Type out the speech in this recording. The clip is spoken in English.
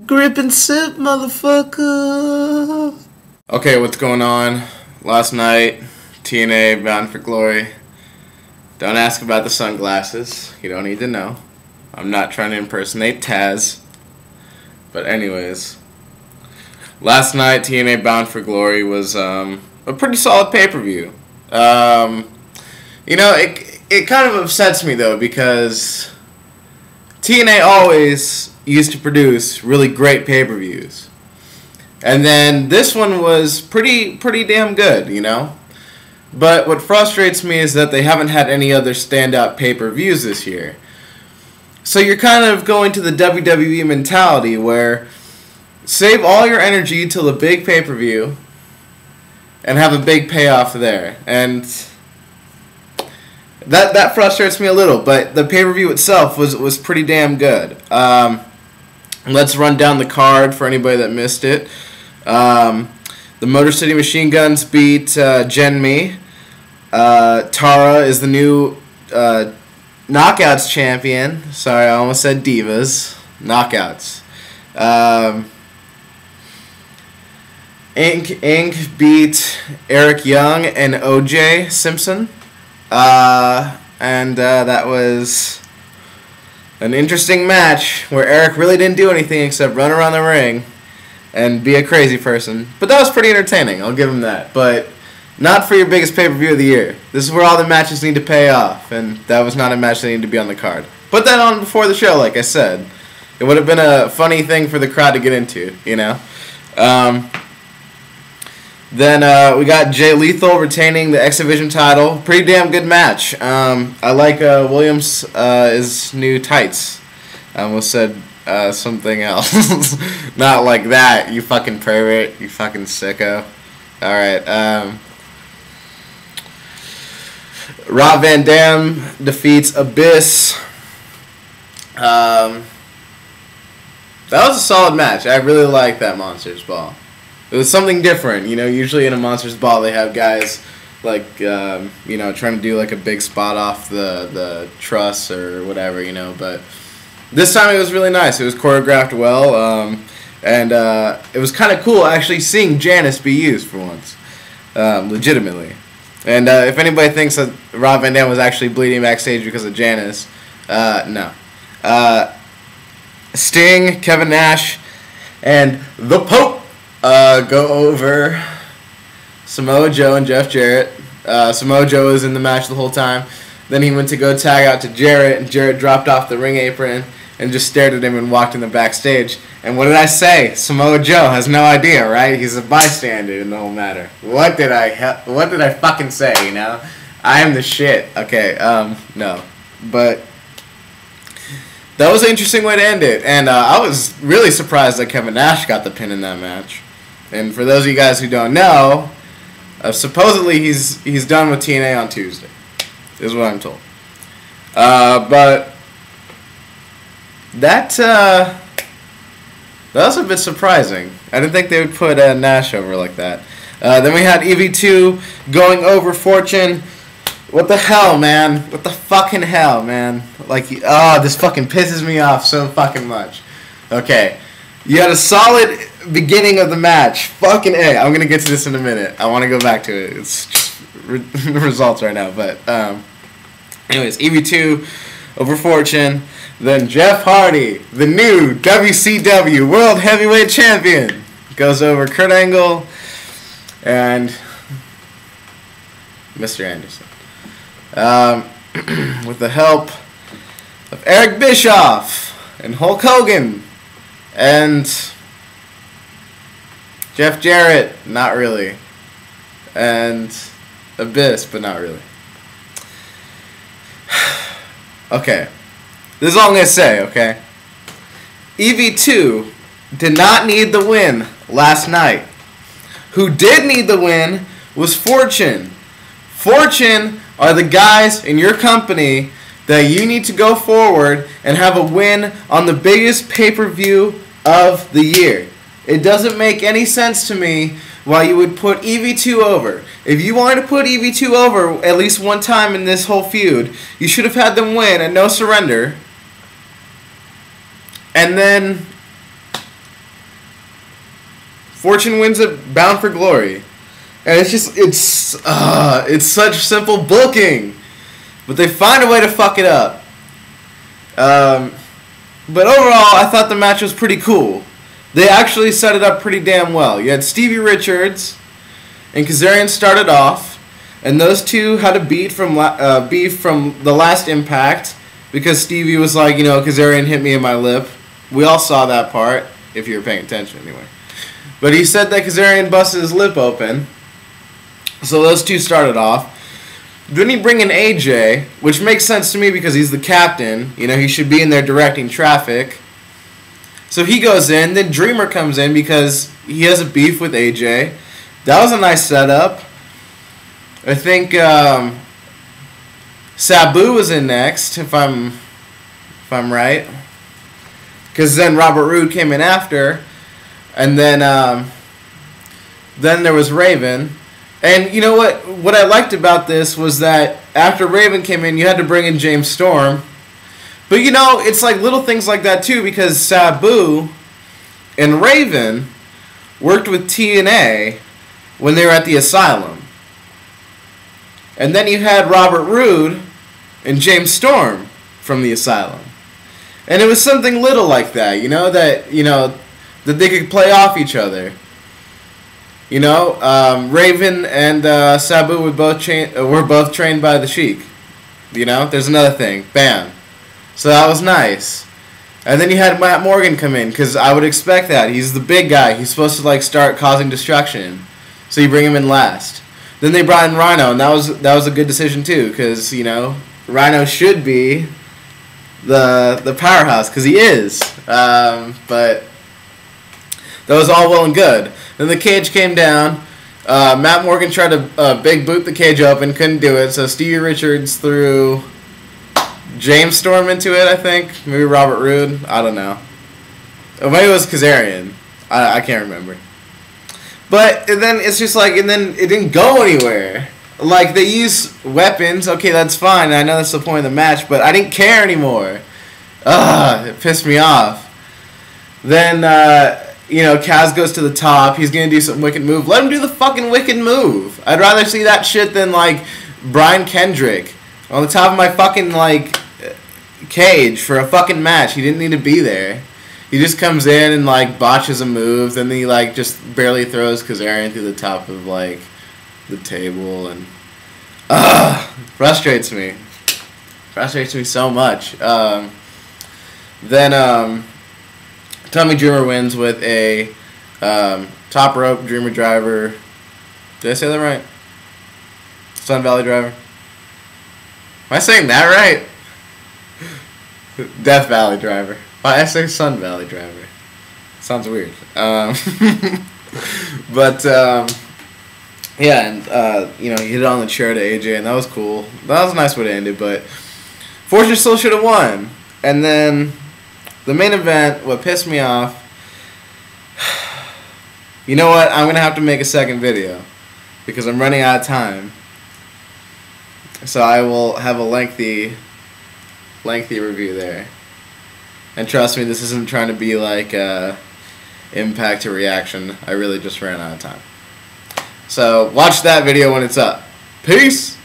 Grip and sip, motherfucker. Okay, what's going on? Last night, TNA Bound For Glory. Don't ask about the sunglasses. You don't need to know. I'm not trying to impersonate Taz. But anyways, last night, TNA Bound For Glory was a pretty solid pay-per-view. It kind of upsets me, though, because TNA always used to produce really great pay-per-views. And then this one was pretty damn good, you know? But what frustrates me is that they haven't had any other standout pay-per-views this year. So you're kind of going to the WWE mentality where save all your energy till the big pay-per-view and have a big payoff there. And that frustrates me a little, but the pay-per-view itself was pretty damn good. Let's run down the card for anybody that missed it. The Motor City Machine Guns beat Jen Me. Tara is the new Knockouts champion. Sorry, I almost said Divas. Knockouts. Inc. beat Eric Young and OJ Simpson. That was an interesting match where Eric really didn't do anything except run around the ring and be a crazy person. But that was pretty entertaining, I'll give him that. But not for your biggest pay-per-view of the year. This is where all the matches need to pay off, and that was not a match that needed to be on the card. Put that on before the show, like I said. It would have been a funny thing for the crowd to get into, you know? Then we got Jay Lethal retaining the X Division title. Pretty damn good match. I like Williams' new tights. I almost said something else. Not like that, you fucking pervert. You fucking sicko. Alright. Rob Van Dam defeats Abyss. That was a solid match. I really like that Monsters Ball. It was something different, you know. Usually in a Monsters Ball, they have guys like, trying to do like a big spot off the truss or whatever, you know. But this time it was really nice. It was choreographed well, and it was kind of cool actually seeing Janice be used for once, legitimately. And if anybody thinks that Rob Van Dam was actually bleeding backstage because of Janice, no. Sting, Kevin Nash, and the Pope go over Samoa Joe and Jeff Jarrett. Samoa Joe was in the match the whole time. Then he went to go tag out to Jarrett, and Jarrett dropped off the ring apron and just stared at him and walked in the backstage. And what did I say? Samoa Joe has no idea, right? He's a bystander in the whole matter. What did I fucking say, you know? I am the shit. Okay, no. But that was an interesting way to end it. And I was really surprised that Kevin Nash got the pin in that match. And for those of you guys who don't know, supposedly he's done with TNA on Tuesday, is what I'm told. But that was a bit surprising. I didn't think they would put Nash over like that. Then we had EV2 going over Fortune. What the hell, man? What the fucking hell, man? Like, this fucking pisses me off so fucking much. Okay. You had a solid beginning of the match. Fucking A. I'm going to get to this in a minute. I want to go back to it. It's just the results right now. But, anyways, EV2 over Fortune. Then Jeff Hardy, the new WCW World Heavyweight Champion, goes over Kurt Angle and Mr. Anderson. With the help of Eric Bischoff and Hulk Hogan and Jeff Jarrett, not really, and Abyss, but not really. Okay, this is all I'm going to say, okay? EV2 did not need the win last night. Who did need the win was Fortune. Fortune are the guys in your company that you need to go forward and have a win on the biggest pay-per-view of the year. It doesn't make any sense to me why you would put EV2 over. If you wanted to put EV2 over at least one time in this whole feud, you should have had them win at No Surrender. And then Fortune wins it Bound for Glory. And it's such simple booking. But they find a way to fuck it up. But overall, I thought the match was pretty cool. They actually set it up pretty damn well. You had Stevie Richards and Kazarian started off, and those two had a beef from the last Impact because Stevie was like, you know, Kazarian hit me in my lip. We all saw that part, if you were paying attention anyway. But he said that Kazarian busted his lip open. So those two started off. Then he bring in AJ, which makes sense to me because he's the captain. You know, he should be in there directing traffic. So he goes in. Then Dreamer comes in because he has a beef with AJ. That was a nice setup. I think Sabu was in next, if I'm right. Because then Robert Roode came in after. And then there was Raven. And you know what? What I liked about this was that after Raven came in, you had to bring in James Storm. But you know, it's like little things like that too, because Sabu and Raven worked with TNA when they were at the Asylum. And then you had Robert Roode and James Storm from the Asylum. And it was something little like that, that they could play off each other. You know, Raven and Sabu were both trained by the Sheik. You know, there's another thing. Bam. So that was nice. And then you had Matt Morgan come in, because I would expect that. He's the big guy. He's supposed to, like, start causing destruction. So you bring him in last. Then they brought in Rhino, and that was a good decision, too, because, you know, Rhino should be the powerhouse, because he is. But that was all well and good. Then the cage came down. Matt Morgan tried to big boot the cage open, couldn't do it. So Stevie Richards threw James Storm into it, I think. Maybe Robert Roode. I don't know. Or maybe it was Kazarian. I can't remember. But then it's just like, and then it didn't go anywhere. Like, they use weapons. Okay, that's fine. I know that's the point of the match, but I didn't care anymore. It pissed me off. Then, Kaz goes to the top. He's going to do some wicked move. Let him do the fucking wicked move. I'd rather see that shit than, like, Brian Kendrick on the top of my fucking, like, cage for a fucking match. He didn't need to be there. He just comes in and, like, botches a move. Then he, like, just barely throws Kazarian through the top of, like, the table. And, frustrates me. Frustrates me so much. Then, Tommy Dreamer wins with a top rope Dreamer driver. Did I say that right? Sun Valley driver. Am I saying that right? Death Valley driver. Why I say Sun Valley driver? Sounds weird. But yeah, and he hit it on the chair to AJ, and that was cool. That was a nice way to end it. But Fortune still should have won. And then the main event, what pissed me off, you know what? I'm going to have to make a second video because I'm running out of time. So I will have a lengthy review there. And trust me, this isn't trying to be like Impact to reaction. I really just ran out of time. So watch that video when it's up. Peace!